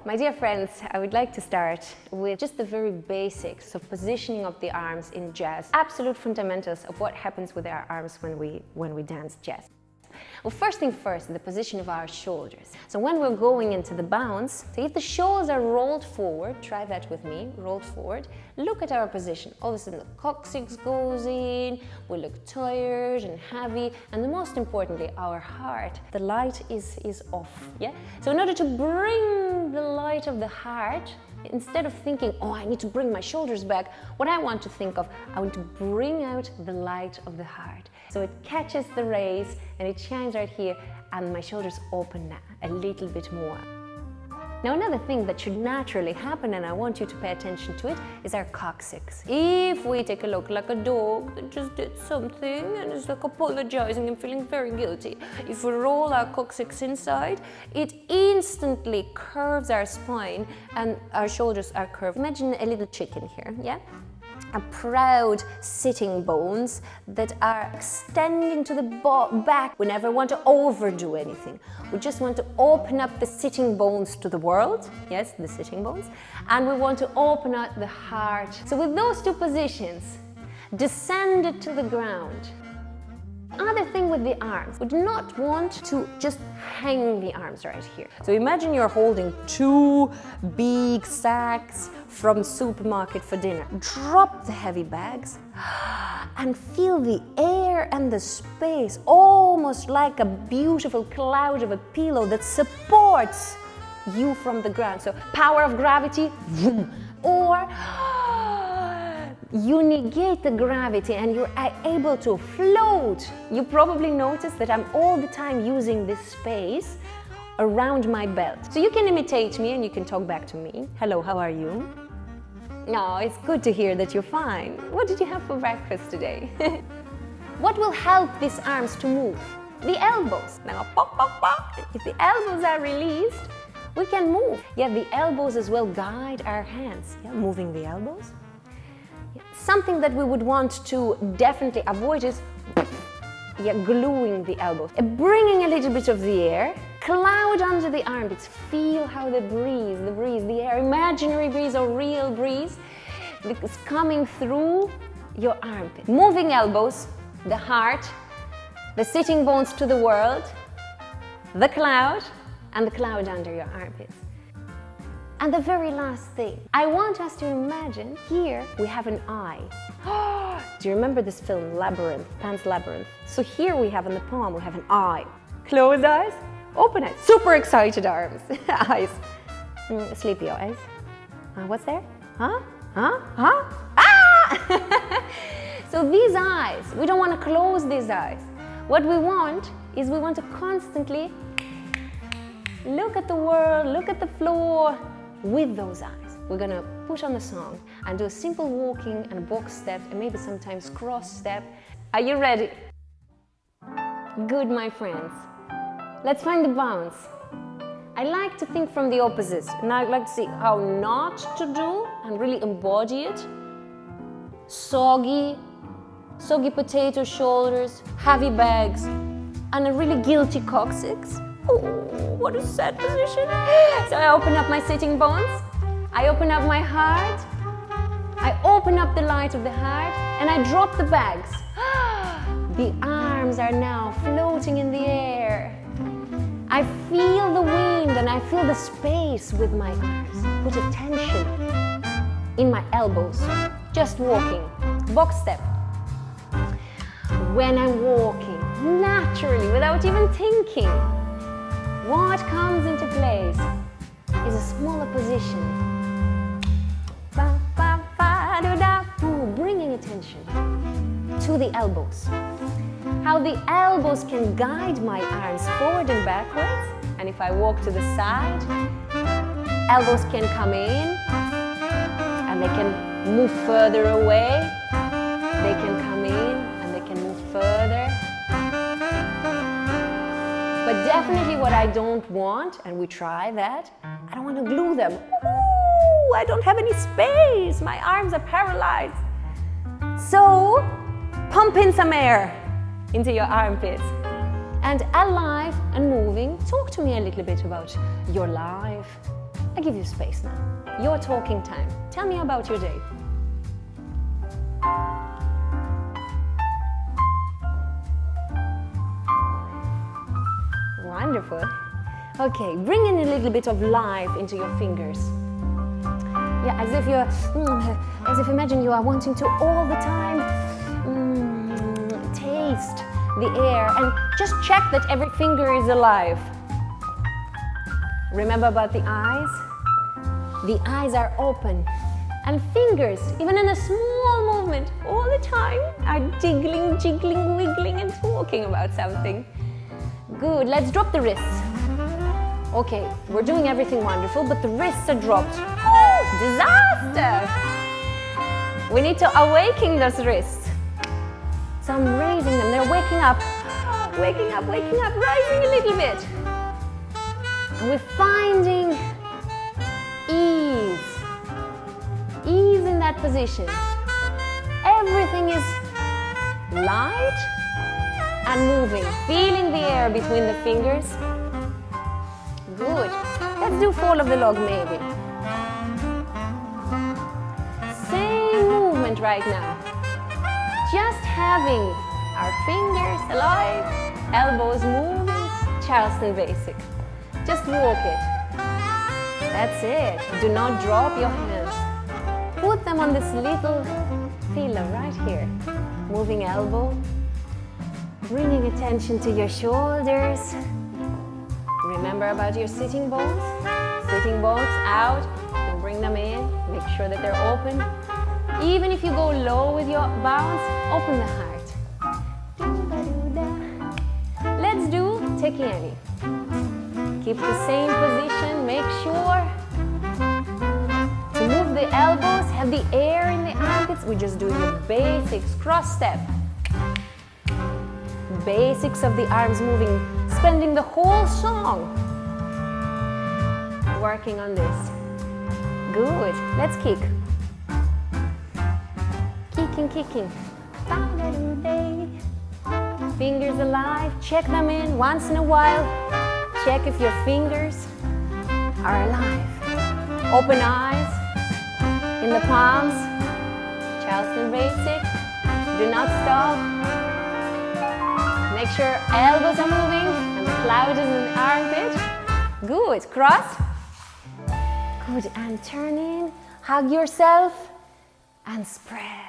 My dear friends, I would like to start with just the very basics of positioning of the arms in jazz. Absolute fundamentals of what happens with our arms when we dance jazz. Well, first thing first, the position of our shoulders. So when we're going into the bounce, so if the shoulders are rolled forward, try that with me, rolled forward, look at our position. All of a sudden the coccyx goes in, we look tired and heavy, and the most importantly, our heart, the light is off, yeah? So in order to bring the light of the heart, instead of thinking, oh, I need to bring my shoulders back, what I want to think of, I want to bring out the light of the heart. So it catches the rays and it shines right here, and my shoulders open a little bit more. Now another thing that should naturally happen, and I want you to pay attention to it, is our coccyx. If we take a look like a dog that just did something and is like apologizing and feeling very guilty, if we roll our coccyx inside, it instantly curves our spine and our shoulders are curved. Imagine a little chicken here, yeah? A proud sitting bones that are extending to the back. We never want to overdo anything. We just want to open up the sitting bones to the world. Yes, the sitting bones. And we want to open up the heart. So with those two positions, descend it to the ground. Other thing with the arms, we do not want to just hang the arms right here. So imagine you're holding two big sacks from supermarket for dinner. Drop the heavy bags and feel the air and the space, almost like a beautiful cloud of a pillow that supports you from the ground. So power of gravity, vroom, or you negate the gravity and you're able to float. You probably noticed that I'm all the time using this space around my belt. So you can imitate me and you can talk back to me. Hello, how are you? No, it's good to hear that you're fine. What did you have for breakfast today? What will help these arms to move? The elbows. Now, pop, pop, pop. If the elbows are released, we can move. Yeah, the elbows as well guide our hands. Yeah, moving the elbows. Something that we would want to definitely avoid is gluing the elbows. Bringing a little bit of the air, cloud under the armpits. Feel how the breeze, the air, imaginary breeze or real breeze is coming through your armpit. Moving elbows, the heart, the sitting bones to the world, the cloud, and the cloud under your armpits. And the very last thing, I want us to imagine here we have an eye. Do you remember this film, Labyrinth, Pan's Labyrinth? So here we have in the palm, we have an eye. Closed eyes, open eyes, super excited arms, eyes. Sleepy eyes. What's there? Huh? Huh? Huh? Ah! So these eyes, we don't want to close these eyes. What we want is we want to constantly look at the world, look at the floor, with those eyes. We're gonna put on the song and do a simple walking and box step and maybe sometimes cross step. Are you ready? Good, my friends. Let's find the bounce. I like to think from the opposites, and I'd like to see how not to do and really embody it. Soggy potato shoulders, heavy bags, and a really guilty coccyx. Oh, what a sad position. So I open up my sitting bones, I open up my heart, I open up the light of the heart, and I drop the bags. The arms are now floating in the air. I feel the wind and I feel the space with my arms. Put attention in my elbows. Just walking, box step. When I'm walking, naturally, without even thinking, what comes into place is a smaller position. Bringing attention to the elbows. How the elbows can guide my arms forward and backwards. And if I walk to the side, elbows can come in and they can move further away. They can come in and they can move further. But definitely what I don't want, and we try that, I don't want to glue them. Ooh, I don't have any space. My arms are paralyzed. So, pump in some air into your armpits. And alive and moving, talk to me a little bit about your life. I give give you space now. Your talking time. Tell me about your day. Wonderful. Okay, bring in a little bit of life into your fingers. Yeah, as if imagine you are wanting to all the time taste the air, and just check that every finger is alive. Remember about the eyes? The eyes are open, and fingers, even in a small movement, all the time are jiggling, jiggling, wiggling, and talking about something. Good, let's drop the wrists. Okay, we're doing everything wonderful, but the wrists are dropped. Oh, disaster! We need to awaken those wrists. So I'm raising them, they're waking up, rising a little bit. And we're finding ease in that position. Everything is light and moving, feeling the air between the fingers. Good. Let's do fall of the log maybe. Same movement right now. Just having our fingers alive, elbows moving, Charleston basic. Just walk it. That's it. Do not drop your hands. Put them on this little pillow right here. Moving elbow. Bringing attention to your shoulders. Remember about your sitting bones. Sitting bones out. You can bring them in. Make sure that they're open. Even if you go low with your bounce, open the heart. Let's do tekiani. Keep the same position. Make sure to move the elbows, have the air in the armpits. We're just doing the basics. Cross step. Basics of the arms moving, spending the whole song working on this. Good. Let's kick. Kicking. Fingers alive. Check them in once in a while. Check if your fingers are alive. Open eyes in the palms. Charleston basic. Do not stop. Make sure elbows are moving and the cloud is in the armpit. Good. Cross. Good. And turn in. Hug yourself and spread.